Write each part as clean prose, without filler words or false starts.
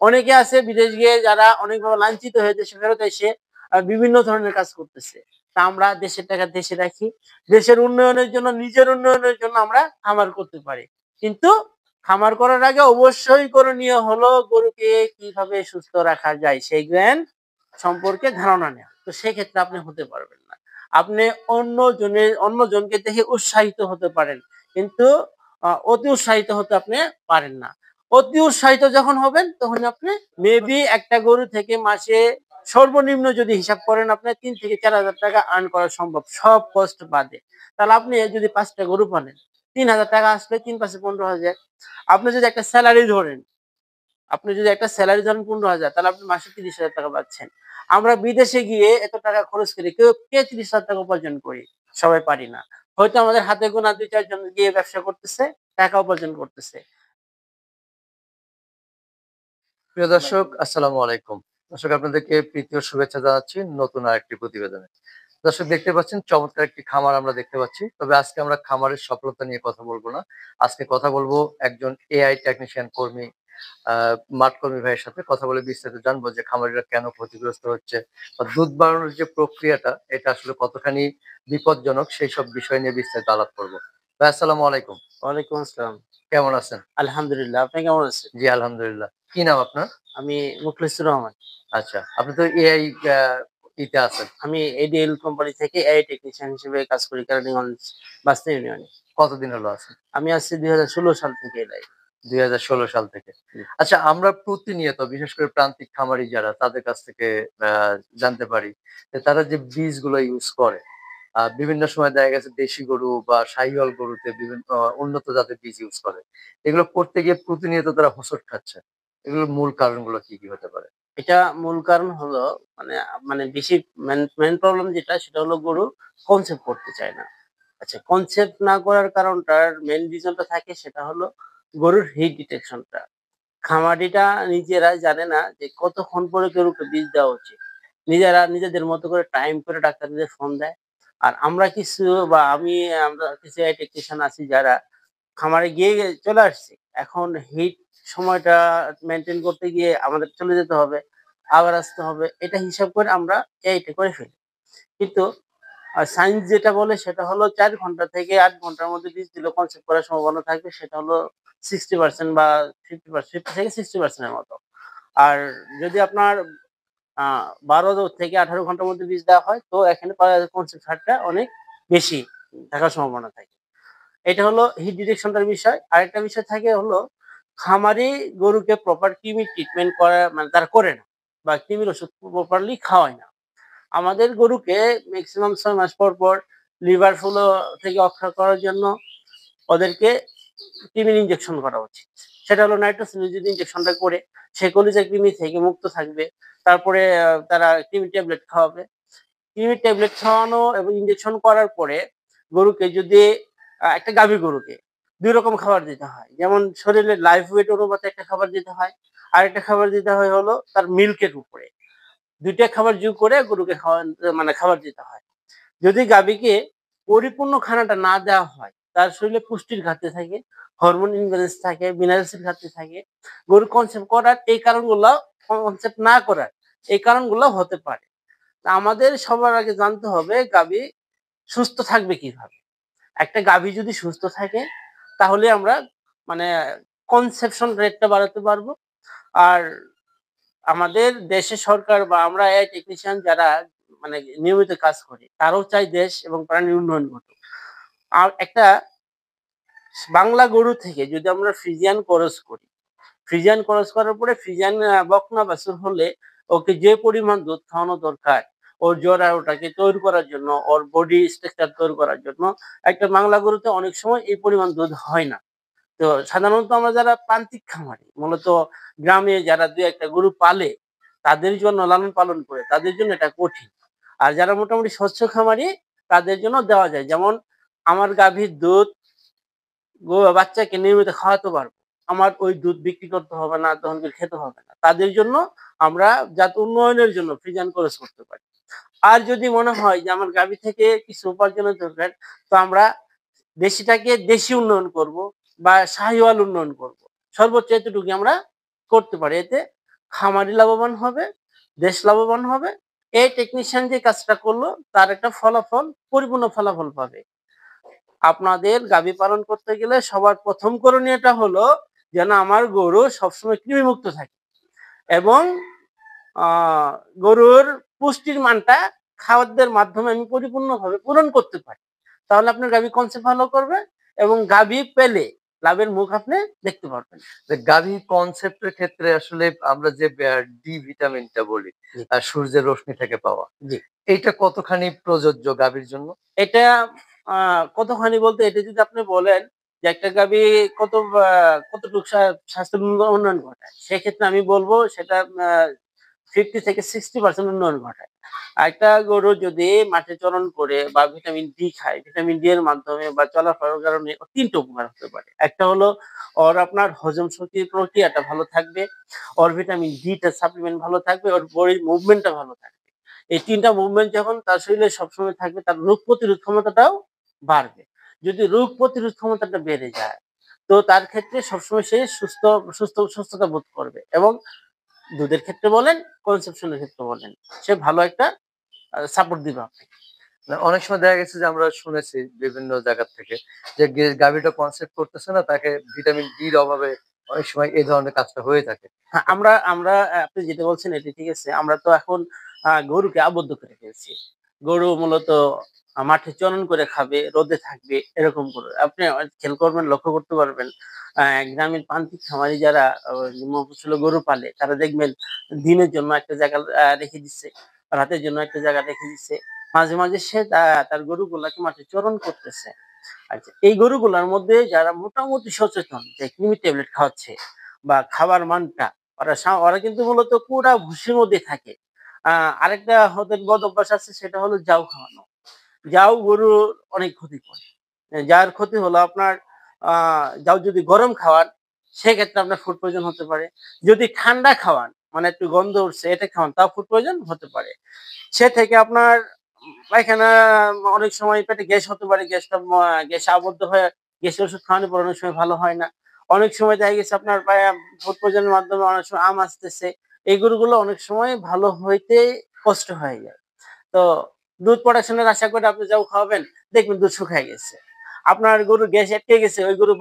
অনেকে আছে বিদেশ গিয়ে যারা অনেকভাবে লাঞ্ছিত হয়ে দেশে ফেরত এসে বিভিন্ন ধরনের কাজ করতেছে। তা আমরা দেশের টাকা দেশে রাখি। দেশের উন্নয়নের জন্য, নিজের উন্নয়নের জন্য আমরা খামার করতে পারি। কিন্তু খামার করার আগে অবশ্যই করণীয় হলো গরুকে কিভাবে সুস্থ রাখা যায় সেই জ্ঞান সম্পর্কে ধারণা নেওয়া। তো সেক্ষেত্রে আপনি হতে পারবেন না। আপনি অন্যজনকে দেখে উৎসাহিত হতে পারেন। কিন্তু অতি উৎসাহিত হতে আপনি পারেন না। অতি উৎসাহিত যখন হবেন তখন আপনি মেবি একটা গরু থেকে মাসে সর্বনিম্ন যদি হিসাব করেন আপনার ৩ থেকে ৪,০০০ টাকা আর্ন করা সম্ভব সব কষ্ট বাদে। তাহলে আপনি যদি ৫টা গরু পালেন ৩,০০০ টাকা আসলে ৩ × ৫ = ১৫,০০০। আপনি যদি একটা স্যালারি ধরেন, ১৫,০০০ তাহলে আপনি মাসে ৩০,০০০ টাকা পাচ্ছেন। আমরা বিদেশে গিয়ে এত টাকা খরচ করি কে ৩০,০০০ টাকা উপার্জন করি? সবাই পারি না। হয়তো আমাদের হাতে গোনা ২-৪ জন গিয়ে ব্যবসা করতেছে, টাকা উপার্জন করতেছে। প্রিয় দর্শক, আসসালামু আলাইকুম। দর্শক, আপনাদেরকে প্রীতি ও শুভেচ্ছা জানাচ্ছি নতুন আরেকটি প্রতিবেদনে। দর্শক, দেখতে পাচ্ছেন চমৎকার একটি খামার আমরা দেখতে পাচ্ছি। তবে আজকে আমরা খামারের সফলতা নিয়ে কথা বলবো না। আজকে কথা বলবো একজন এআই টেকনিশিয়ান কর্মী, মাঠ কর্মী ভাইয়ের সাথে কথা বলে বিস্তারিত জানবো যে খামারিরা কেন ক্ষতিগ্রস্ত হচ্ছে বা দুধ বাড়ানোর যে প্রক্রিয়াটা এটা আসলে কতখানি বিপজ্জনক সেই সব বিষয় নিয়ে বিস্তারিত আলাপ করবো। ভাই, আসসালামু আলাইকুম। ওয়ালাইকুম আসসালাম। কেমন আছেন? আলহামদুলিল্লাহ। আপনি কেমন আছেন? জি, আলহামদুলিল্লাহ। কি নাম আপনার? আমি মুখলেছুর রহমান। আচ্ছা, আপনি তো এআই ইতে আছেন। আমি এডিএল কোম্পানি থেকে এআই টেকনিশিয়ান হিসেবে কাজ করি কেরানীগঞ্জ বাস্তা ইউনিয়নে। কতদিন হলো আছেন? আমি আসছি ২০১৬ সাল থেকে এই লাইনে। ২০১৬ সাল থেকে। জি। আচ্ছা, আমরা প্রতিনিয়ত বিশেষ করে প্রান্তিক খামারি যারা তাদের কাছ থেকে আ জানতে পারি যে তারা যে বীজগুলো ইউজ করে, বিভিন্ন সময় দেখা গেছে দেশি গরু বা শাহিওয়াল গরুতে বিভিন্ন উন্নত জাতের বীজ ইউজ করে। এগুলো করতে গিয়ে প্রতিনিয়ত তারা হোঁচট খাচ্ছে। এগুলোর মূল কারণগুলো কি, কি হতে পারে? এটা মূল কারণ হলো মানে মানে বেশি মেইন প্রবলেম যেটা সেটা হলো গরু কনসেপ্ট করতে চায় না। আচ্ছা, কনসেপ্ট না করার কারণটার মেইন রিজনটা থাকে সেটা হলো গরুর হিট ডিটেকশনটা। খামারিরা নিজেরা জানে না যে কতক্ষণ পরে গরুকে বীজ দেওয়া উচিত। নিজেরা নিজেদের মতো করে টাইম করে ডাক্তারদের ফোন দেয়। আর আমরা কিছু বা আমরা কিছু টেকনিশিয়ান আছি যারা খামারে গিয়ে চলে আসছি। এখন হিট সময়টা মেইনটেইন করতে গিয়ে আমাদের চলে যেতে হবে, আবার আসতে হবে। এটা হিসাব করে আমরা এইটা করে ফেলি। কিন্তু সায়েন্স যেটা বলে সেটা হলো ৪ ঘন্টা থেকে ৮ ঘন্টার মধ্যে বীজ দিলে কনসেপ্ট করার সম্ভাবনা থাকবে সেটা হলো 60% বা 50% 50 থেকে 60% এর মতো। আর যদি আপনার আ ১২ থেকে ১৮ ঘন্টার মধ্যে বীজ দেওয়া হয় তো এখানে কনসেপ্ট হারটা অনেক বেশি থাকার সম্ভাবনা থাকে। এটা হলো হিট ডিটেকশনটার বিষয়। আরেকটা বিষয় থাকে হলো খামারি গরুকে প্রপার কৃমি ট্রিটমেন্ট করা মানে তারা করে না বা কৃমির ওষুধ প্রপারলি খাওয়ায় না। আমাদের গরুকে মেক্সিমাম ৬ মাস পর, পর লিভার ফ্লু থেকে রক্ষা করার জন্য ওদেরকে কৃমির ইনজেকশন করা উচিত। সেটা হলো নাইট্রোসিনিজের ইনজেকশনটা করে সে কলিজার কৃমি থেকে মুক্ত থাকবে। তারপরে তারা কৃমি ট্যাবলেট খাওয়াবে। কৃমির ট্যাবলেট খাওয়ানো এবং ইনজেকশন করার পরে গরুকে যদি একটা গাভী গরুকে ২ রকম খাবার দিতে হয়। যেমন শরীরের লাইফ ওয়েট অনুপাতে একটা খাবার দিতে হয়। আরেকটা খাবার দিতে হয় হলো তার মিল্কের উপরে। ২ টা খাবার যোগ করে গরুকে মানে খাবার দিতে হয়। যদি গাভীকে পরিপূর্ণ খানাটা না দেওয়া হয়, তার শরীরে পুষ্টির ঘাটতি থাকে, হরমোন ইমব্যালেন্স থাকে, মিনারেলস এর ঘাটতি থাকে। গরু কনসেপ্ট করার এই কারণগুলা কনসেপ্ট না করার এই কারণগুলো হতে পারে। আমাদের সবার আগে জানতে হবে গাভী সুস্থ থাকবে কিভাবে? একটা গাভী যদি সুস্থ থাকে তাহলে আমরা মানে কনসেপশন রেটটা বাড়াতে পারবো। আর আমাদের দেশের সরকার বা আমরা এই টেকনিশিয়ান যারা মানে নিয়মিত কাজ করি তারাও চাই দেশ এবং প্রাণীর উন্নয়ন ঘটুক। আর একটা বাংলা গরু থেকে যদি আমরা ফ্রিজিয়ান ক্রস করি, ফ্রিজিয়ান ক্রস করার পরে ফ্রিজিয়ান বকনা বাছুর হলে ওকে যে পরিমাণ দুধ খাওয়ানো দরকার, ওর জরায়ুটাকে তৈরি করার জন্য, ওর বডি স্ট্রাকচার তৈরি করার জন্য একটা বাংলা গরুতে অনেক সময় এই পরিমাণ দুধ হয় না। তো সাধারণত আমরা যারা প্রান্তিক খামারি মূলত গ্রামে যারা ২-১ টা গরু পালে তাদের জন্য লালন পালন করে তাদের জন্য এটা কঠিন। আর যারা মোটামুটি স্বচ্ছ খামারি তাদের জন্য দেওয়া যায়। যেমন আমার গাভীর দুধ বাচ্চাকে নিয়মিত খাওয়াতে পারবো। আমার ওই দুধ বিক্রি করতে হবে না, দহন করে খেতে হবে না। তাদের জন্য আমরা জাত উন্নয়নের জন্য ফ্রিজিয়ান ক্রস করতে পারি। আর যদি মনে হয় যে আমার গাভী থেকে কিছু উপার্জনের দরকার, তো আমরা দেশিটাকে দেশি উন্নয়ন করব বা শাহিওয়াল উন্নয়ন করব। সর্বোচ্চ এতটুকুই আমরা করতে পারি। এতে খামারি লাভবান হবে, দেশ লাভবান হবে। এই টেকনিশিয়ান যে কাজটা করলো তার একটা ফলাফল, পরিপূর্ণ ফলাফল পাবে। আপনাদের গাভী পালন করতে গেলে সবার প্রথম করণীয়টা হলো যেন আমার গরু সবসময় কৃমিমুক্ত থাকে এবং গরুর পুষ্টির মানটা খাদ্যের মাধ্যমে আমি পরিপূর্ণভাবে পূরণ করতে পারি। তাহলে আপনার গাভী কনসেপ্ট ভালো করবে এবং গাভী পেলে লাভের মুখ আপনি দেখতে পারবেন। গাভী কনসেপ্টের ক্ষেত্রে আসলে আমরা যে ডি ভিটামিনটা বলি, জি, সূর্যের রশ্মি থেকে পাওয়া, জি। এইটা কতখানি প্রযোজ্য গাভীর জন্য? এটা কতখানি বলতে এটা যদি আপনি বলেন যে একটা গাভী কত কতটুকু স্বাস্থ্যের উন্নয়ন ঘটায়, সেক্ষেত্রে আমি বলব সেটা 50 থেকে 60% উন্নয়ন ঘটায়। একটা গরু যদি মাঠে চরণ করে বা ভিটামিন ডি খায়, ভিটামিন ডি এর মাধ্যমে বা চলাফেরার কারণে ওর ৩ টা উপকার হতে পারে। একটা হলো ওর আপনার হজম শক্তির প্রক্রিয়াটা ভালো থাকবে, ওর ভিটামিন ডি টা সাপ্লিমেন্ট ভালো থাকবে, ওর বডির মুভমেন্টটা ভালো থাকবে। এই ৩ টা মুভমেন্ট যখন তার শরীরে সবসময় থাকবে, তার রোগ প্রতিরোধ ক্ষমতাটাও বাড়বে। যদি রোগ প্রতিরোধ ক্ষমতাটা বেড়ে যায়, তো তার ক্ষেত্রে সবসময় সে সুস্থতা বোধ করবে এবং দুধের ক্ষেত্রে বলেন, কনসেপশন এর ক্ষেত্রে বলেন, সে ভালো একটা সাপোর্ট দিবে আপনাকে। না, অনেক সময় দেখা গেছে যে আমরা শুনেছি বিভিন্ন জায়গা থেকে যে গাভীটা কনসেপ্ট করতেছে না, তাকে ভিটামিন ডি এর অভাবে অনেক সময় এই ধরনের কাজটা হয়ে থাকে। হ্যাঁ, আমরা আমরা আপনি যেটা বলছেন এটা ঠিক আছে। আমরা তো এখন গরুকে আবদ্ধ করে ফেলছি। গরু মূলত মাঠে চরণ করে খাবে, রোদে থাকবে এরকম গরু। আপনি খেয়াল করবেন, লক্ষ্য করতে পারবেন গ্রামের প্রান্তিক খামারি যারা মফস্বলে গরু পালে তারা দেখবেন দিনের জন্য একটা জায়গা রেখে দিচ্ছে, রাতের জন্য একটা জায়গা রেখে দিচ্ছে। মাঝে, মাঝে সে তার গরুগুলাকে মাঠে চরণ করতেছে। আচ্ছা, এই গরুগুলার মধ্যে যারা মোটামুটি সচেতন যে কৃমি ট্যাবলেট খাওয়াচ্ছে বা খাবার মানটা ওরা কিন্তু মূলত পুরা ভুসির মধ্যে থাকে। আ আরেকটা ওদের বদ অভ্যাস আছে, সেটা হলো জাউ খাওয়ানো। জাউ গরুর অনেক ক্ষতি করে। যার ক্ষতি হলো আপনার আ জাউ যদি গরম খাওয়ান সেক্ষেত্রে আপনার ফুড পয়জন হতে পারে। যদি ঠান্ডা খাওয়ান মানে একটু গন্ধ উঠছে এটা খাওয়ান তাও ফুড পয়জন হতে পারে। সে থেকে আপনার পায়খানা অনেক সময় পেটে গ্যাস হতে পারে। গ্যাসে আবদ্ধ হয়ে গ্যাসের ওষুধ খাওয়ানোর পর অনেক সময় ভালো হয় না। অনেক সময় দেখা গেছে আপনার ফুড পয়জনের মাধ্যমে অনেক সময় আম আসতেছে। এই গরুগুলো অনেক সময় ভালো হইতে কষ্ট হয়ে যায়। তো দুধ প্রোডাকশন এর আশা করে আপনি যাও খাওয়াবেন, দেখবেন দুধ শুকায় গেছে। আপনার গরুর গ্যাস আটকে গেছে, ওই গরু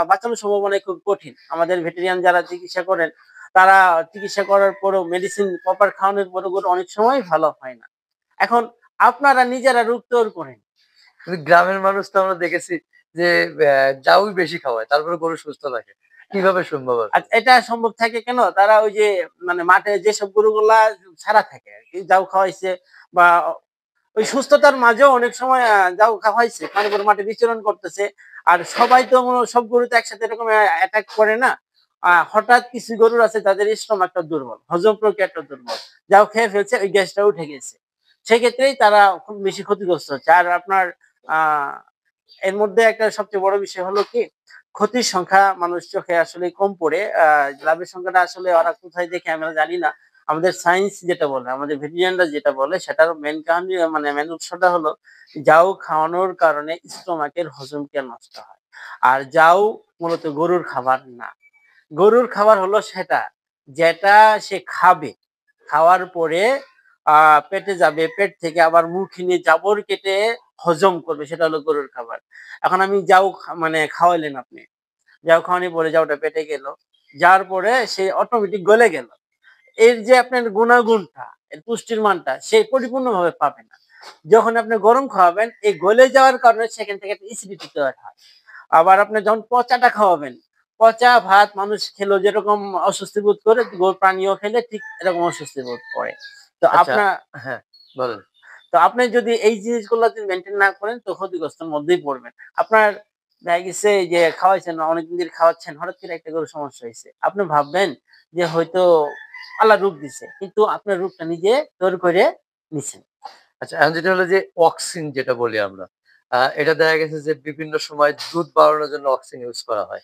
বাঁচানোর সম্ভাবনা খুব কঠিন। আমাদের ভেটেরিয়ান যারা চিকিৎসা করেন, তারা চিকিৎসা করার পরেও মেডিসিন প্রপার খাওয়ানোর পরেও গরু অনেক সময় ভালো হয় না। এখন আপনারা নিজেরা রোগ তৈরি করেন। কিন্তু গ্রামের মানুষ তো আমরা দেখেছি যে জাউই বেশি খাওয়ায়, তারপরে গরু সুস্থ থাকে। কিভাবে সম্ভব আর আসলে? এটা সম্ভব থাকে কেন? তারা ওই যে মানে মাঠে যেসব গরুগুলা ছাড়া থাকে আরকি, জাউ খাওয়াইছে বা ওই সুস্থতার মাঝেও অনেক সময় যাও খাওয়াইছে। পানি করে মাঠে বিচরণ করতেছে। আর সবাই তো সব গরু তো একসাথে এরকম অ্যাটাক করে না। হঠাৎ কিছু গরুর আছে যাদের স্টমাকটা দুর্বল, হজম প্রক্রিয়াটা দুর্বল। যাও খেয়ে ফেলছে ওই গ্যাসটা উঠে গেছে। সেক্ষেত্রেই তারা খুব বেশি ক্ষতিগ্রস্ত হচ্ছে। আর আপনার আ এর মধ্যে একটা সবচেয়ে বড় বিষয় হলো কি, ক্ষতির সংখ্যা মানুষ চোখে আসলে কম পড়ে। লাভের সংখ্যাটা আসলে ওরা কোথায় দেখে আমরা জানি না। আমাদের সায়েন্স যেটা বলে, আমাদের ভেটেরিয়ানরা যেটা বলে সেটার মেইন কাহানি মানে মেইন উৎসটা হলো জাউ খাওয়ানোর কারণে স্টমাকের হজম ক্রিয়া নষ্ট হয়। আর জাউ মূলত গরুর খাবার না। গরুর খাবার হলো সেটা, যেটা সে খাবে। খাওয়ার পরে পেটে যাবে, পেট থেকে আবার মুখে নিয়ে জাবর কেটে হজম করবে, সেটা হলো গরুর খাবার। এখন আমি জাউ মানে খাওয়াইলেন আপনি। জাউ খাওয়ানোর পরে জাউটা পেটে গেল। যাওয়ার পরে সে অটোমেটিক গলে গেল। এর যে আপনার গুণাগুণটা, এর পুষ্টির মানটা সে পরিপূর্ণভাবে পাবে না। যখন আপনি গরম খাওয়াবেন, এই গলে যাওয়ার কারণে সেখান থেকে একটা এসিডিটি তৈরি হয়। আবার আপনি যখন পচাটা খাওয়াবেন, পচা ভাত মানুষ খেলেও যেরকম অস্বস্তি বোধ করে, প্রাণীও খেলে ঠিক এরকম অস্বস্তি বোধ করে। তো আচ্ছা, আপনার হ্যাঁ, বলেন। তো আপনি যদি এই জিনিসগুলো যদি মেইনটেইন না করেন তো ক্ষতিগ্রস্তের মধ্যেই পড়বেন। আপনার দেখা গেছে এই যে খাওয়াইছেন, অনেকদিন ধরে খাওয়াচ্ছেন, হঠাৎ করে একটা করে সমস্যা হইছে। আপনি ভাববেন যে হয়তো আল্লাহ রোগ দিছে। কিন্তু আপনার রোগটা নিজে তৈরি করে নিছেন। আচ্ছা, এখন যেটা হলো যে অক্সিন যেটা বলি আমরা। এটা দেখা গেছে যে বিভিন্ন সময় দুধ বাড়ানোর জন্য অক্সিন ইউজ করা হয়।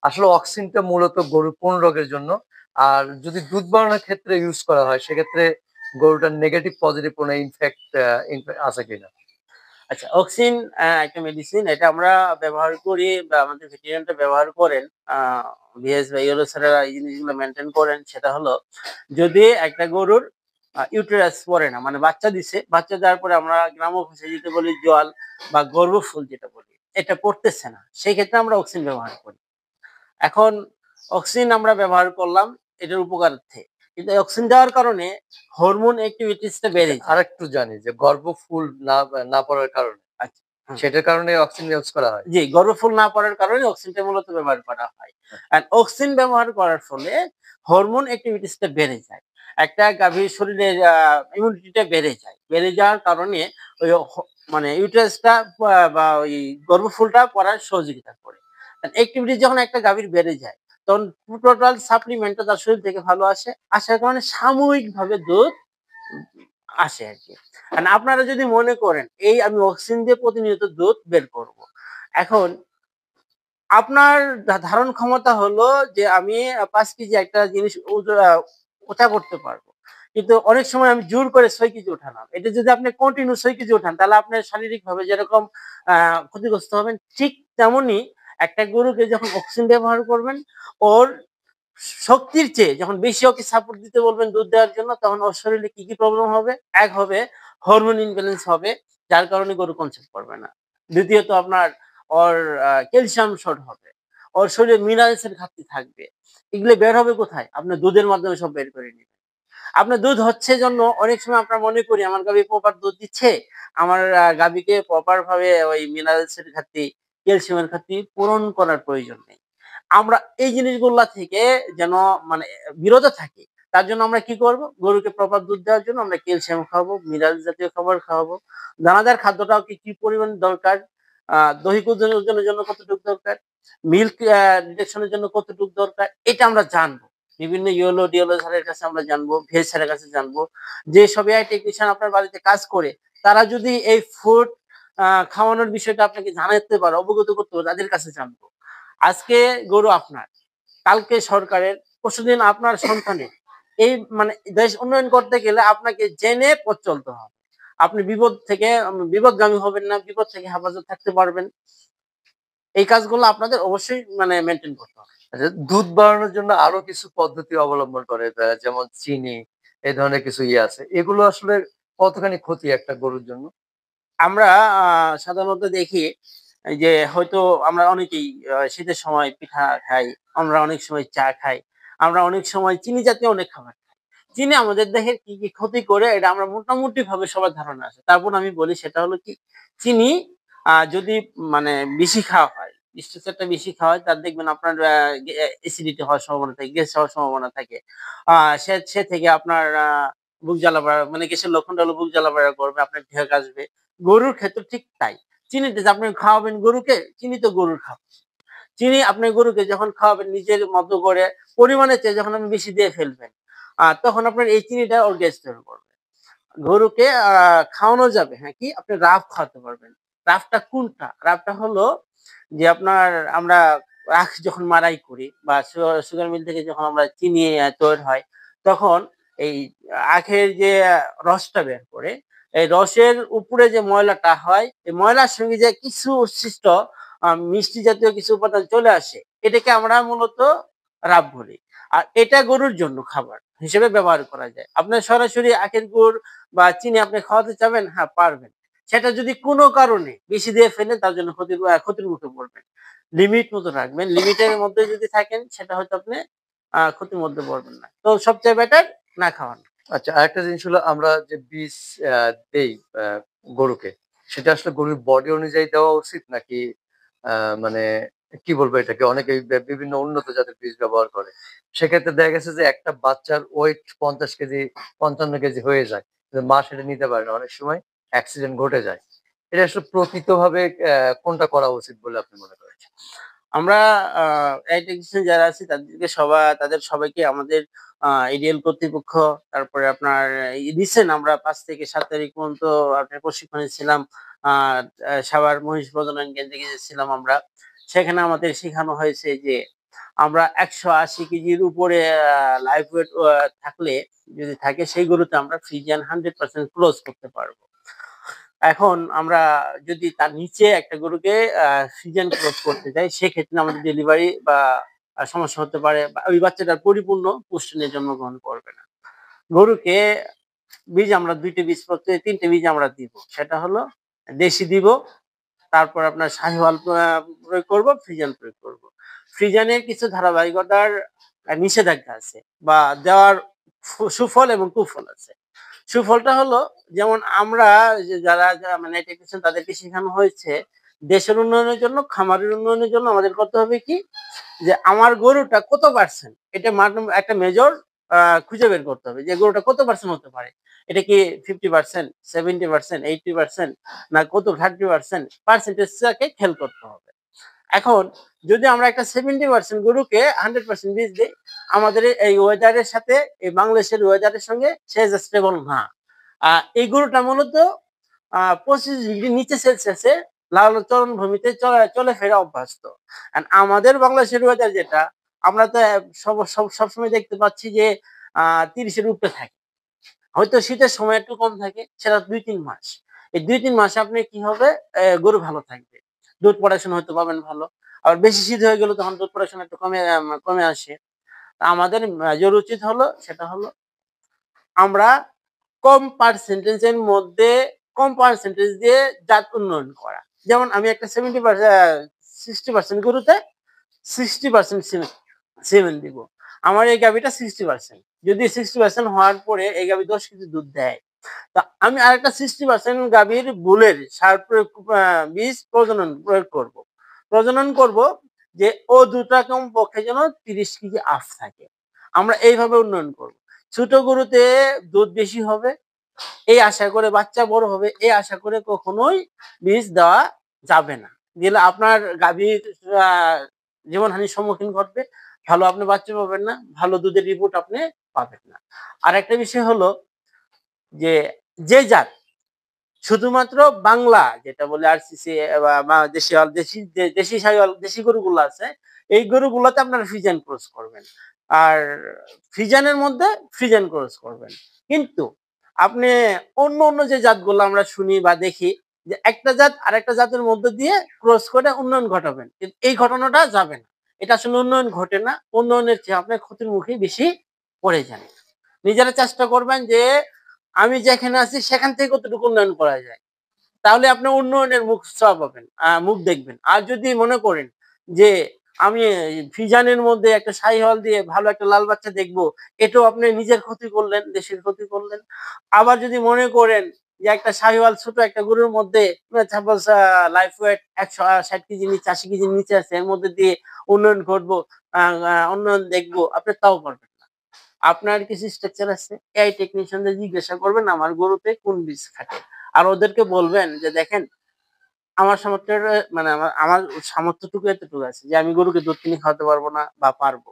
আসলে অক্সিনটা মূলত গরুর কোন রোগের জন্য? আর যদি দুধ বাড়ানোর ক্ষেত্রে ইউজ করা হয় সেক্ষেত্রে গরুটার নেগেটিভ পজিটিভ কোনো আছে কিনা? আচ্ছা, অক্সিন একটা মেডিসিন, এটা আমরা ব্যবহার করি বা আমাদের ভেটেরিয়ানরা ব্যবহার করেন। আ ভিএস বা ইউরো স্যারেরা এই জিনিসগুলো মেনটেন করেন, সেটা হলো যদি একটা গরুর ইউটেরাস পড়ে না, মানে বাচ্চা দিছে, বাচ্চা দেওয়ার পরে আমরা গ্রাম্য ভাষায় যেটা বলি জল বা গর্ভফুল যেটা বলি, এটা পড়তেছে না, সেই ক্ষেত্রে আমরা অক্সিজেন ব্যবহার করি। এখন অক্সিজেন আমরা ব্যবহার করলাম এটার উপকারার্থে, কিন্তু অক্সিজেন দেওয়ার কারণে হরমোন অ্যাক্টিভিটিসটা বেড়ে যায়। আরেকটু জানি যে গর্ভফুল না পড়ার কারণে আচ্ছা, হুম। সেটার কারণে অক্সিজেন ইউজ করা হয়। জি, গর্ভফুল না পড়ার কারণে অক্সিজেনটা মূলত ব্যবহার করা হয়। আর অক্সিজেন ব্যবহার করার ফলে হরমোন অ্যাক্টিভিটিসটা বেড়ে যায়। একটা গাভীর শরীরের ইমিউনিটিটা বেড়ে যায়। বেড়ে যাওয়ার কারণে ওই মানে ইউটেরাসটা বা ওই গর্ভফুলটা পড়ার সহযোগিতা করে। অ্যাক্টিভিটি যখন একটা গাভীর বেড়ে যায়, তখন টোটাল সাপ্লিমেন্টটা তার শরীর থেকে ভালো আসে। আসার কারণে সাময়িকভাবে দুধ আসে আরকি। আর আপনারা যদি মনে করেন এই আমি অক্সিজেন দিয়ে প্রতিনিয়ত দুধ বের করব। এখন আপনার ধারণ ক্ষমতা হলো যে আমি ৫ কেজি একটা জিনিস ওঠা করতে পারবো। কিন্তু অনেক সময় আমি জোর করে ৬ কেজি উঠালাম। এটা যদি আপনি কন্টিনিউ ৬ কেজি উঠান, তাহলে আপনার শারীরিকভাবে যেরকম আ ক্ষতিগ্রস্ত হবেন, ঠিক তেমনি একটা গরুকে যখন অক্সিজেন ব্যবহার করবেন, ওর শক্তির চেয়ে যখন বেশি ওকে সাপোর্ট দিতে বলবেন দুধ দেওয়ার জন্য, তখন ওর শরীরে কি প্রবলেম হবে? এক হবে হরমোন ইমব্যালেন্স হবে, যার কারণে গরু কনসেপ্ট করবে না। দ্বিতীয়ত আপনার ওর ক্যালসিয়াম শর্ট হবে। ওর শরীরে মিনারেলস এর ঘাটতি থাকবে। এগুলো বের হবে কোথায়? আপনার দুধের মাধ্যমে সব বের করে নিবেন। আপনার দুধ হচ্ছে জন্য অনেক সময় আমরা মনে করি আমার গাভী প্রপার দুধ দিচ্ছে। আমার গাভীকে প্রপার ভাবে ওই মিনারেলস এর ঘাটতি, ক্যালসিয়ামের ঘাটতি পূরণ করার প্রয়োজন নেই। আমরা এই জিনিসগুলা থেকে যেন মানে বিরত থাকি। তার জন্য আমরা কি করব? গরুকে প্রপার দুধ দেওয়ার জন্য আমরা ক্যালসিয়াম খাওয়াবো, মিনারেল জাতীয় খাবার খাওয়াবো। দানাদার খাদ্যটাও কি পরিমাণ দরকার? দৈহিক ওজনের জন্য কতটুক দরকার? মিল্ক ডিটেকশন এর জন্য কতটুক দরকার? এটা আমরা জানবো। বিভিন্ন ইওলো, ডিওলো স্যারের কাছে আমরা জানবো, ভেজ স্যারের কাছে জানবো। যেসব এআই টেকনিশিয়ান আপনার বাড়িতে কাজ করে, তারা যদি এই ফুড খাওয়ানোর বিষয়টা আপনাকে জানাতে পারে, অবগত করতে পারে, তাদের কাছে জানবো। আজকে গরু আপনার, কালকে সরকারের, পরশুদিন আপনার সন্তানের। এই মানে দেশ উন্নয়ন করতে গেলে আপনাকে জেনে পথ চলতে হবে। আপনি বিপদগামী হবেন না, বিপদ থেকে হেফাজত থাকতে পারবেন। এই কাজগুলো আপনাদের অবশ্যই মানে মেইনটেইন করতে হবে। আচ্ছা, দুধ বাড়ানোর জন্য আরো কিছু পদ্ধতি অবলম্বন করে যেমন চিনি এই ধরনের কিছু আছে। এগুলো আসলে কতখানি ক্ষতি একটা গরুর জন্য? আমরা সাধারণত দেখি এই যে হয়তো আমরা অনেকেই শীতের সময় পিঠা খাই, আমরা অনেক সময় চা খাই, আমরা অনেক সময় চিনি জাতীয় অনেক খাবার খাই। চিনি আমাদের দেহের কি ক্ষতি করে এটা আমরা মোটামুটি ভাবে সবার ধারণা আছে। তারপর আমি বলি সেটা হলো কি, চিনি যদি মানে বেশি খাওয়া হয়, স্ট্রেসটা বেশি খাওয়া হয়, তার দেখবেন আপনার অ্যাসিডিটি হওয়ার সম্ভাবনা থাকে, গ্যাস হওয়ার সম্ভাবনা থাকে। আ সে থেকে আপনার বুক জ্বালা বাড়া, মানে গ্যাসের লক্ষণটা হলো বুক জ্বালা বাড়া করবে, আপনার ঢেক আসবে। গরুর ক্ষেত্রে ঠিক তাই। চিনিতে যে আপনি খাওয়াবেন গরুকে, চিনি তো গরুর খাবার। চিনি আপনি গরুকে যখন খাওয়াবেন নিজের মতো করে পরিমাণের চেয়ে যখন আপনি বেশি দিয়ে ফেলবেন, তখন আপনার এই চিনিটা ওর গ্যাস তৈরি করবে। গরুকে খাওয়ানো যাবে, হ্যাঁ, কি আপনি রাব খাওয়াতে পারবেন। রাবটা কোনটা? রাবটা হলো যে আপনার আমরা আখ যখন মাড়াই করি বা সুগার মিল থেকে যখন আমরা চিনি তৈরি হয়, তখন এই আখের যে রসটা বের করে, এই রসের উপরে যে ময়লাটা হয়, এই ময়লার সঙ্গে যে কিছু উচ্ছিষ্ট মিষ্টি জাতীয় কিছু উপাদান চলে আসে, এটাকে আমরা মূলত রাব বলি। আর এটা গরুর জন্য খাবার হিসেবে ব্যবহার করা যায়। আপনার সরাসরি আখের গুড় বা চিনি আপনি খাওয়াতে চাবেন? হ্যাঁ, পারবেন। সেটা যদি কোনো কারণে বেশি দিয়ে ফেলেন, তার জন্য ক্ষতির মুখে পড়বেন। লিমিট মতো রাখবেন। লিমিটের মধ্যে যদি থাকেন, সেটা হয়তো আপনি ক্ষতির মধ্যে পড়বেন না। তো সবচেয়ে বেটার না খাওয়ানো। আচ্ছা, আরেকটা জিনিস হলো আমরা যে বীজ আ দেই গরুকে, সেটা আসলে গরুর বডি অনুযায়ী দেওয়া উচিত নাকি আ মানে কি বলবো এটাকে? অনেকেই বিভিন্ন উন্নত জাতের বীজ ব্যবহার করে। সেক্ষেত্রে দেখা গেছে যে একটা বাচ্চার ওয়েট ৫০ কেজি, ৫৫ কেজি হয়ে যায়। কিন্তু মা সেটা নিতে পারে না। অনেক সময় অ্যাক্সিডেন্ট ঘটে যায়। এটা আসলে প্রকৃতভাবে কোনটা করা উচিত বলে আপনি মনে করেন? আমরা আ ডায়েটিশিয়ান যারা আছি তাদের সবাইকে আমাদের এডিএল কর্তৃপক্ষ, তারপরে আপনার রিসেন্ট আমরা ৫ থেকে ৭ তারিখ পর্যন্ত আপনার প্রশিক্ষণে ছিলাম। আ আ সাভার মহিষ প্রজনন কেন্দ্রে গিয়েছিলাম আমরা। সেখানে আমাদের শিখানো হয়েছে যে আমরা ১৮০ কেজির উপরে লাইভ ওয়েট থাকলে, যদি থাকে সেই গরুতে আমরা ফ্রিজিয়ান 100% ক্লোজ করতে পারবো। এখন আমরা যদি তার নিচে একটা গরুকে ফ্রিজিয়ান ক্রস করতে যাই, সেক্ষেত্রে আমাদের ডেলিভারি বা সমস্যা হতে পারে, বা ওই বাচ্চাটার পরিপূর্ণ পুষ্টি নিয়ে জন্মগ্রহণ করবে না। গরুকে বীজ আমরা ২ টি বীজ প্রত্যে ৩ টে বীজ আমরা দিব। সেটা হলো দেশি দিব, তারপর আপনার শাহিওয়াল প্রয়োগ করব, ফ্রিজিয়ান প্রয়োগ করব। ফ্রিজিয়ানের কিছু ধারাবাহিকতার নিষেধাজ্ঞা আছে বা দেওয়ার সুফল এবং কুফল আছে। সুফলটা হলো যেমন আমরা যারা মানে টেকনিশিয়ান তাদেরকে শেখানো হয়েছে দেশের উন্নয়নের জন্য, খামারের উন্নয়নের জন্য আমাদের করতে হবে কি, যে আমার গরুটা কত পার্সেন্ট, এটা একটা মেজর খুঁজে বের করতে হবে যে গরুটা কত পার্সেন্ট হতে পারে। এটা কি 50%, 70%, 80%, না কত 30%, পার্সেন্টেজটাকে খেয়াল করতে হবে। এখন যদি আমরা একটা 70% গরুকে 100% বীজ দিই, আমাদের এই ওয়েদারের সাথে, এই বাংলাদেশের ওয়েদারের সঙ্গে সে স্টেবল না। এই গরুটা মূলত 25 ডিগ্রি নিচে সেলসিয়াসে লালচরণ ভূমিতে চলে ফেরা অভ্যস্ত। আর আমাদের বাংলাদেশের ওয়েদার যেটা, আমরা তো সবসময় দেখতে পাচ্ছি যে 30-এর উপরে থাকে। হয়তো শীতের সময় একটু কম থাকে, সেটা ২-৩ মাস। এই ২-৩ মাসে আপনি কি হবে, গরু ভালো থাকবে, দুধ প্রোডাকশন হয়তো পাবেন ভালো। আর বেশি শীত হয়ে গেলে তখন দুধ প্রোডাকশন একটু কমে আসে। আমাদের মেজর উচিত হলো সেটা হলো আমরা কম পার্সেন্টেজের মধ্যে কম পার্সেন্টেজ দিয়ে জাত উন্নয়ন করা। যেমন আমি একটা 60% গরুতে 60% সিমেন্ট দিব। আমার এই গাভীটা 60%, যদি 60% হওয়ার পরে এই গাভী 10 কেজি দুধ দেয়, তা আমি আরেকটা 60% গাভীর বুলের সার প্রয়োগ, বীজ প্রজনন করব যে ও দুধটা কমপক্ষে যেন 30 কেজি আফ থাকে। আমরা এইভাবে উন্নয়ন করব। ছোট গরুতে দুধ বেশি হবে এই আশা করে, বাচ্চা বড় হবে এই আশা করে কখনোই বীজ দেওয়া যাবে না। দিলে আপনার গাভীর জীবনহানির সম্মুখীন ঘটবে, ভালো আপনি বাচ্চা পাবেন না, ভালো দুধের রিপোর্ট আপনি পাবেন না। আরেকটা বিষয় হলো যে, যে জাত শুধুমাত্র বাংলা যেটা বলে আরসিসি বা দেশি শাহিওয়াল দেশি গরুগুলো আছে, এই গরুগুলোতে আপনারা ফ্রিজিয়ান ক্রস করবেন। আর ফ্রিজিয়ানের মধ্যে ফ্রিজিয়ান ক্রস করবেন। কিন্তু আপনি অন্য যে জাতগুলো আমরা শুনি বা দেখি যে একটা জাত আরেকটা জাতের মধ্যে দিয়ে ক্রস করে উন্নয়ন ঘটাবেন। কিন্তু এই ঘটনাটা যাবে না। এটা আসলে উন্নয়ন ঘটে না। উন্নয়নের চেয়ে আপনি ক্ষতির মুখেই বেশি পড়ে যান। নিজেরা চেষ্টা করবেন যে আমি যেখানে আছি সেখান থেকে কতটুকু উন্নয়ন করা যায়। তাহলে আপনি উন্নয়নের মুখ ছোঁয়া পাবেন, মুখ দেখবেন। আর যদি মনে করেন যে আমি ফিজানের মধ্যে একটা শাহিওয়াল দিয়ে ভালো একটা লাল বাচ্চা দেখবো, এটাও আপনি নিজের ক্ষতি করলেন, দেশের ক্ষতি করলেন। আবার যদি মনে করেন যে একটা শাহিওয়াল ছোট একটা গরুর মধ্যে সাপোজ লাইফ ওয়েট 160 কেজি নিচে 80 কেজির নিচে আছে, এর মধ্যে দিয়ে উন্নয়ন ঘটবো, উন্নয়ন দেখবো, আপনি তাও পারবেন না। আপনার কিছু স্ট্রাকচার আছে, এআই টেকনিশিয়ানদের জিজ্ঞাসা করবেন আমার গরুতে কোন বীজ খাটে। আর ওদেরকে বলবেন যে দেখেন আমার সামর্থ্যের মানে আমার সামর্থ্যটুকু এতটুকু আছে যে আমি গরুকে দুধ কিনে খাওয়াতে পারবো না বা পারবো।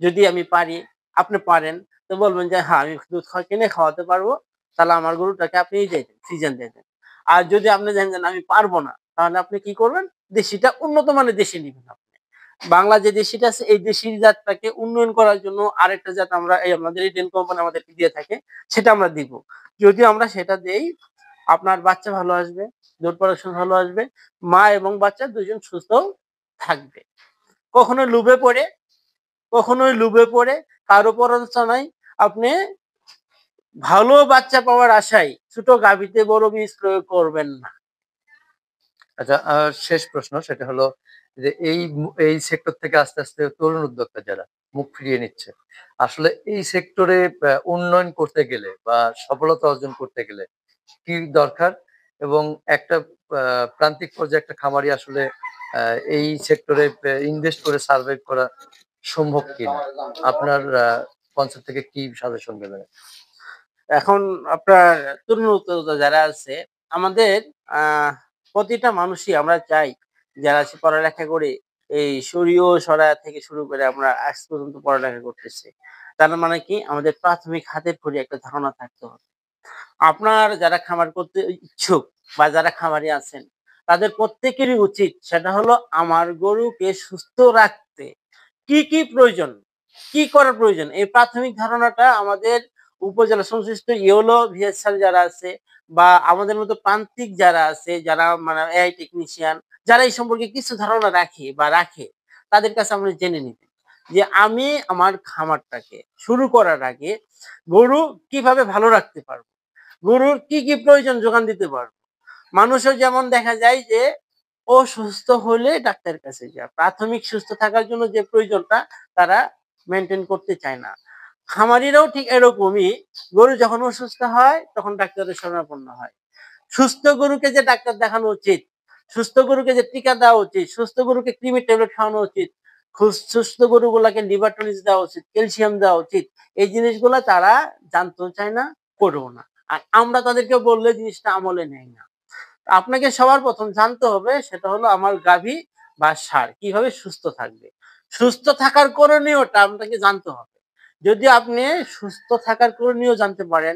যদি আমি পারি, আপনি পারেন, তো বলবেন যে হ্যাঁ আমি দুধ কিনে খাওয়াতে পারবো, তাহলে আমার গরুটাকে আপনি দিয়ে দেন, ফ্রিজিয়ান দিয়ে দেন। আর যদি আপনি জানেন যে আমি পারবো না, তাহলে আপনি কি করবেন, দেশিটা উন্নত মানের দেশি নিবেন আপনি। বাংলা যে দেশিটা আছে এই দেশি জাতটাকে উন্নয়ন করার জন্য আরেকটা জাত আমরা এই আমাদের ইন্ডিয়ান কোম্পানি আমাদেরকে দিয়ে থাকে, সেটা আমরা দিব। যদি আমরা সেটা দেই, আপনার বাচ্চা ভালো আসবে, দুধ প্রোডাকশন ভালো আসবে, মা এবং বাচ্চা দুজন সুস্থ থাকবে। কখনো লোভে পড়ে কখনোই লোভে পড়ে কারো প্ররোচনায় আপনি ভালো বাচ্চা পাওয়ার আশায় ছোট গাভীতে বড় বীজ প্রয়োগ করবেন না। আচ্ছা, শেষ প্রশ্ন সেটা হলো যে এই সেক্টর থেকে আস্তে আস্তে তরুণ উদ্যোক্তা যারা মুখ ফিরিয়ে নিচ্ছে, আসলে এই সেক্টরে উন্নয়ন করতে গেলে বা সফলতা অর্জন করতে গেলে কি দরকার, এবং একটা প্রান্তিক পর্যায়ে একটা খামারি আসলে এই সেক্টরে ইনভেস্ট করে সার্ভাইভ করা সম্ভব কিনা, আপনার কনসেপ্ট থেকে কি সাজেশন দেবেন? এখন আপনার তরুণ উদ্যোক্তা যারা আছে আমাদের, প্রতিটা মানুষই আমরা চাই যারা পড়ালেখা করে এই শরীয় সরায়া থেকে শুরু করে আমরা আজ পর্যন্ত পড়ালেখা করতেছি, তার মানে কি আমাদের প্রাথমিক হাতের খড়ি একটা ধারণা থাকতে হবে। আপনার যারা খামার করতে ইচ্ছুক বা যারা খামারি আছেন, তাদের প্রত্যেকেরই উচিত সেটা হলো আমার গরুকে সুস্থ রাখতে কি প্রয়োজন, কি করা প্রয়োজন, এই প্রাথমিক ধারণাটা আমাদের উপজেলা সংশ্লিষ্ট ইওলো ভিএসএল যারা আছে বা আমাদের মতো প্রান্তিক যারা আছে, যারা মানে এআই টেকনিশিয়ান, যারা এই সম্পর্কে কিছু ধারণা রাখে বা রাখে, তাদের কাছে আমরা জেনে নিতে। যে আমি আমার খামারটাকে শুরু করার আগে গরু কিভাবে ভালো রাখতে পারবো, গরুর কি কি প্রয়োজন যোগান দিতে পারবো। মানুষও যেমন দেখা যায় যে অসুস্থ হলে ডাক্তারের কাছে যায়, প্রাথমিক সুস্থ থাকার জন্য যে প্রয়োজনটা তারা মেনটেন করতে চায় না। খামারিরাও ঠিক এরকমই, গরু যখন অসুস্থ হয় তখন ডাক্তারের শরণাপন্ন হয়। সুস্থ গরুকে যে ডাক্তার দেখানো উচিত, সুস্থ গরুকে যে টিকা দেওয়া উচিত, সুস্থ গরুকে কৃমির ট্যাবলেট খাওয়ানো উচিত, সুস্থ গরুগুলাকে লিভার টনিক দেওয়া উচিত, ক্যালসিয়াম দেওয়া উচিত, এই জিনিসগুলা তারা জানতেও চায় না, করেও না। আর আমরা তাদেরকে বললে জিনিসটা আমলে নেয় না। আপনাকে সবার প্রথম জানতে হবে সেটা হলো আমার গাভী বা ষাঁড় কিভাবে সুস্থ থাকবে। সুস্থ থাকার করণীয়টা আপনাকে জানতে হবে। যদি আপনি সুস্থ থাকার করণীয় জানতে পারেন,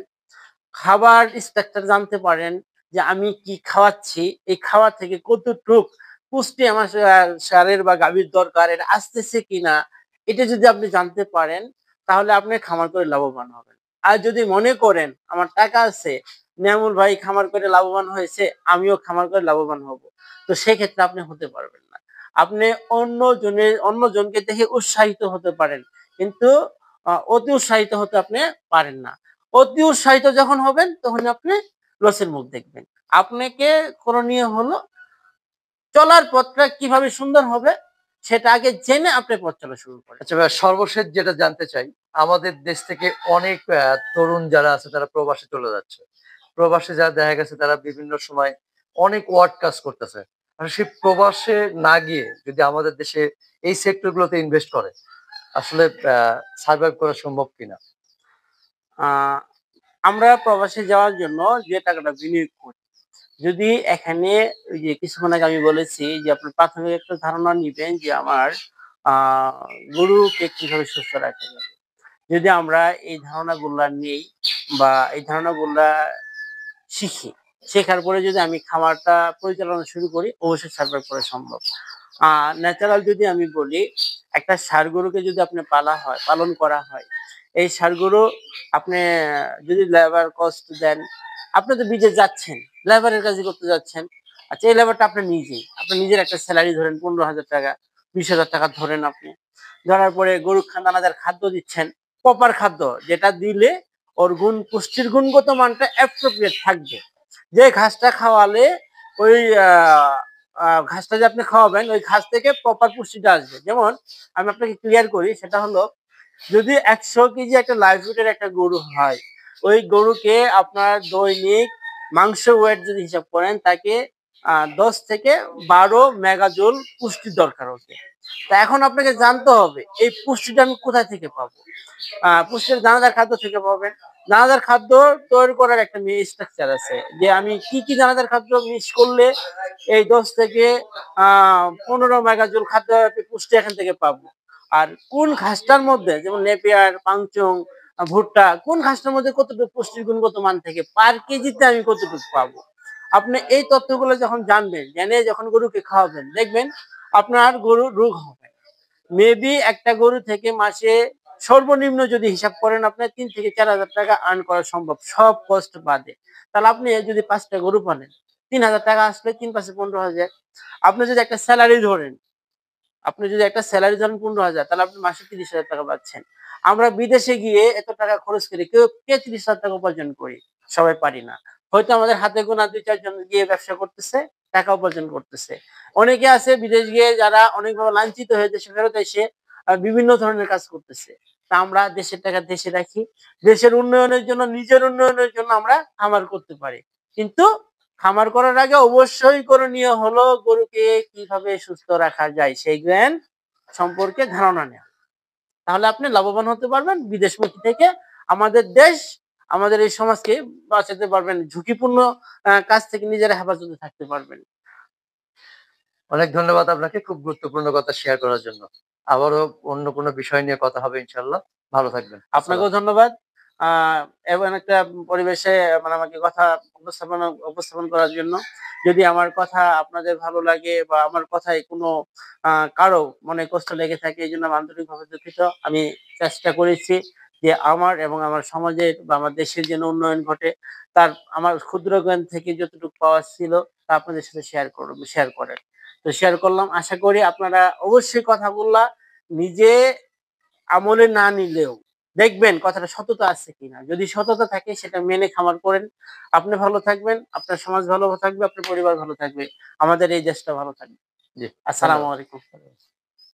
খাবার স্ট্রাকচার জানতে পারেন যে আমি কি খাওয়াচ্ছি, এই খাওয়া থেকে কতটুক পুষ্টি আমার ষাঁড়ের বা গাভীর দরকার, এটা আসতেছে কিনা, এটা যদি আপনি জানতে পারেন তাহলে আপনি খামার করে লাভবান হবেন। আর যদি মনে করেন আমার টাকা আছে, নিয়ামুল ভাই খামার করে লাভবান হয়েছে, আমিও খামার করে লাভবান হব, তো সেক্ষেত্রে আপনি হতে পারবেন না। আপনি অন্যজনকে দেখে উৎসাহিত হতে পারেন, কিন্তু অতি উৎসাহিত হতে আপনি পারেন না। অতি উৎসাহিত যখন হবেন তখন আপনি লসের মুখ দেখবেন। আপনাকে করণীয় হলো চলার পথটা কিভাবে সুন্দর হবে সেটা আগে জেনে আপনি পথ চলা শুরু করেন। আচ্ছা ভাই, সর্বশেষ যেটা জানতে চাই, আমাদের দেশ থেকে অনেক তরুণ যারা আছে তারা প্রবাসে চলে যাচ্ছে। প্রবাসে যারা দেখা গেছে তারা বিভিন্ন সময় অনেক ওয়ার্ড কাজ করতেছে। আর সেই প্রবাসে না গিয়ে যদি আমাদের দেশে এই সেক্টর গুলোতে ইনভেস্ট করে, আসলে সার্ভাইভ করা সম্ভব কিনা? আহ আমরা প্রবাসে যাওয়ার জন্য যে টাকাটা বিনিয়োগ করি, যদি এখানে ওই যে কিছুক্ষণ আগে আমি বলেছি যে আপনার প্রাথমিক একটা ধারণা নিবেন যে আমার আহ গরুকে কিভাবে সুস্থ রাখা যাবে। যদি আমরা এই ধারণাগুলা নেই বা এই ধারণাগুলা শিখি, শেখার পরে যদি আমি খামারটা পরিচালনা শুরু করি, অবশ্যই সার্ভাইভ করা সম্ভব। ন্যাচারাল যদি আমি বলি, একটা ষাঁড় গরুকে যদি আপনি পালন করা হয়, এই ষাঁড় গরু আপনি যদি লেবার কস্ট দেন, আপনি তো বিদেশ যাচ্ছেন, লেবারের কাজই করতে যাচ্ছেন। আচ্ছা, এই লেবারটা আপনার নিজের একটা স্যালারি ধরেন 15,000 টাকা, 20,000 টাকা ধরেন আপনি। ধরার পরে গরু দানাদার খাদ্য দিচ্ছেন, প্রপার খাদ্য যেটা দিলে ওর পুষ্টির গুণগত মানটা অ্যাপ্রোপ্রিয়েট থাকবে। যে ঘাসটা খাওয়ালে ওই ঘাসটা যে আপনি খাওয়াবেন ওই ঘাস থেকে প্রপার পুষ্টিটা আসবে। যেমন আমি আপনাকে ক্লিয়ার করি, সেটা হলো যদি 100 কেজি একটা লাইভউডের একটা গরু হয়, ওই গরুকে আপনার দৈনিক মাংস ওয়েট যদি হিসাব করেন, তাকে 10 থেকে 12 মেগাজোল পুষ্টির দরকার হচ্ছে। তা এখন আপনাকে জানতে হবে এই পুষ্টিটা আমি কোথায় থেকে পাবো। পুষ্টির দানাদার খাদ্য থেকে পাবেন। দানাদার খাদ্য তৈরি করার একটা স্ট্রাকচার আছে, যে আমি কি কি দানাদার খাদ্য মিক্স করলে এই 10 থেকে 15 মেগাজোল খাদ্য পুষ্টি এখান থেকে পাবো। আর কোন ঘাসটার মধ্যে, যেমন নেপিয়ার, পাংচং, ভুট্টা, কোন ঘাসটার মধ্যে কতটুকু পুষ্টির গুণগত মান থেকে পার কেজিতে আমি কতটুকু পাবো। আপনি এই তথ্যগুলো যখন জানবেন, জেনে যখন গরুকে খাওয়াবেন, দেখবেন আপনার গরুর রোগ হবে। মেবি একটা গরু থেকে মাসে সর্বনিম্ন যদি হিসাব করেন আপনার 3 থেকে 4 হাজার টাকা আর্ন করা সম্ভব, সব কষ্ট বাদে। তাহলে আপনি যদি 5টা গরু পালেন, 3,000 টাকা আসলে 3 × 5 = 15,000। আপনি যদি একটা স্যালারি ধরেন, 15,000, তাহলে আপনি মাসে 30,000 টাকা পাচ্ছেন। আমরা বিদেশে গিয়ে এত টাকা খরচ করি, কে 30,000 টাকা উপার্জন করি? সবাই পারি না। হয়তো আমাদের হাতে গোনা 2-4 জন গিয়ে ব্যবসা করতেছে, টাকা উপার্জন করতেছে। অনেকে আছে বিদেশ গিয়ে যারা অনেকভাবে লাঞ্ছিত হয়ে দেশে ফেরত এসে বিভিন্ন ধরনের কাজ করতেছে। তা আমরা দেশের টাকা দেশে রাখি, দেশের উন্নয়নের জন্য, নিজের উন্নয়নের জন্য আমরা খামার করতে পারি। কিন্তু খামার করার আগে অবশ্যই করণীয় হলো গরুকে কিভাবে সুস্থ রাখা যায় সেই জ্ঞান সম্পর্কে ধারণা নেওয়া। তাহলে আপনি লাভবান হতে পারবেন বিদেশমুখী থেকে। আমাদের দেশ, আমাদের এই সমাজকে বাঁচাতে পারবেন, ঝুঁকিপূর্ণ কাজ থেকে নিজেরা হেফাজতে থাকতে পারবেন। অনেক ধন্যবাদ আপনাকে খুব গুরুত্বপূর্ণ কথা শেয়ার করার জন্য। আবারও অন্য কোনো বিষয় নিয়ে কথা হবে ইনশাআল্লাহ। ভালো থাকবেন। আসসালাম। আপনাকেও ধন্যবাদ। এমন একটা পরিবেশে মানে আমাকে কথা উপস্থাপন করার জন্য। যদি আমার কথা আপনাদের ভালো লাগে বা আমার কথায় কোনো কারো মনে কষ্ট লেগে থাকে, এইজন্য আমি আন্তরিকভাবে দুঃখিত। আমি চেষ্টা করেছি যে আমার এবং আমার সমাজের বা আমার দেশের যেন উন্নয়ন ঘটে। তার আমার ক্ষুদ্র জ্ঞান থেকে যতটুকু পাওয়ার ছিল তা আপনাদের সাথে শেয়ার করেন। তো শেয়ার করলাম। আশা করি আপনারা অবশ্যই কথাগুলা নিজে আমলে না নিলেও দেখবেন কথাটা সততা আছে কিনা। যদি সততা থাকে সেটা মেনে খামার করেন। আপনি ভালো থাকবেন, আপনার সমাজ ভালো থাকবে, আপনার পরিবার ভালো থাকবে, আমাদের এই দেশটা ভালো থাকবে। জি, আসসালামু ধন্যবাদ। আলাইকুম।